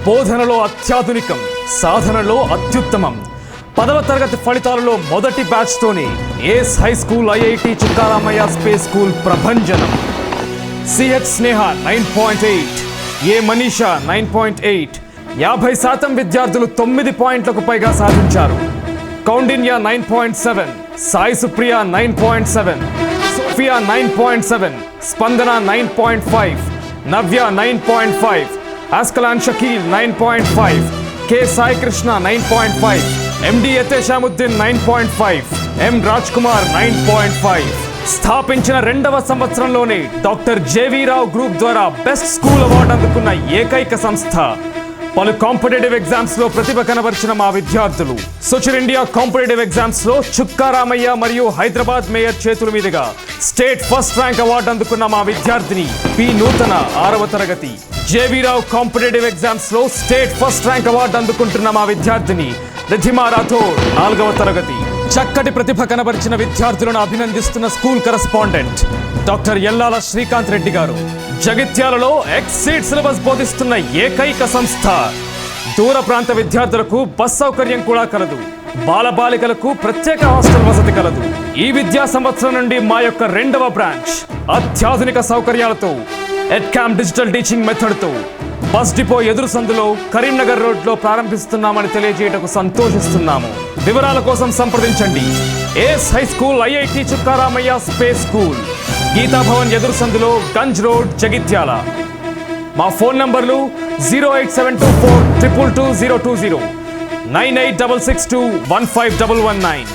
బోధనలో అత్యాధునికం, సాధనలో అత్యుత్తమం. 10వ తరగతి ఫలితాలలో మొదటి బ్యాచ్తోనే ఏస్ high school, IIT Chukka Ramaiah space school ప్రభంజనం. సిహెచ్ స్నేహ 9.8, ఏ మనీషా 9.8. 50% విద్యార్థులు 9 పాయింట్లకు పైగా సాధించారు. కౌండిన్య 9.7, సాయి సుప్రియ 9.7, సోఫియా 9.7, స్పందన 9.5, నవ్య 9.5, ఆస్కలాన్ షకీల్ 9.5, కె సాయి కృష్ణ 9.5, ఎండి యతేషాముద్దీన్ 9.5, ఎం రాజ్ కుమార్ 9.5. స్థాపించిన 2వ సంవత్సరంలోనే డాక్టర్ జేవీ రావు గ్రూప్ ద్వారా బెస్ట్ స్కూల్ అవార్డు అందుకున్న ఏకైక సంస్థ. పలు కాంపిటేటివ్ ఎగ్జామ్స్ లో ప్రతిభ కనబర్చిన మా విద్యార్థులు సుచిర్ ఇండియా కాంపిటేటివ్ ఎగ్జామ్స్ లో చుక్కారామయ్య మరియు హైదరాబాద్ మేయర్ చేతుల మీదుగా స్టేట్ ఫస్ట్ ర్యాంక్ అవార్డు అందుకున్న మా విద్యార్థిని పి నూతన 6వ తరగతి. జేవీ రావు కాంపిటేటివ్ ఎగ్జామ్స్ లో స్టేట్ ఫస్ట్ ర్యాంక్ అవార్డు అందుకుంటున్న మా విద్యార్థిని రిధిమా రాథోడ్ 4వ తరగతి. చక్కటి ప్రతిభ కనబరిచిన విద్యార్థులను అభినందిస్తున్న school correspondent doctor ఎల్లాల Srikanth Reddy గారు. జగిత్యాలలో ఎక్సీడ్ సిలబస్ బోధిస్తున్న ఏకైక సంస్థ. దూర ప్రాంత విద్యార్థులకు బస్ సౌకర్యం కూడా కలదు. బాలబాలికలకు ప్రత్యేక హాస్టల్ వసతి కలదు. ఈ విద్యా సంవత్సరం నుండి మా యొక్క 2వ బ్రాంచ్ అత్యాధునిక సౌకర్యాలతో ఎడ్కామ్ డిజిటల్ టీచింగ్ మెథడ్తో బస్ డిపో ఎదురు సందులో కరీంనగర్ రోడ్లో ప్రారంభిస్తున్నామని తెలియజేయటకు సంతోషిస్తున్నాము. వివరాల కోసం సంప్రదించండి ఏస్ high school, IIT Chukka Ramaiah space school, Gita Bhavan ఎదురు సందులో గంజ్ రోడ్, జగిత్యాల. మా ఫోన్ నంబర్లు 08724222020, 9866215119.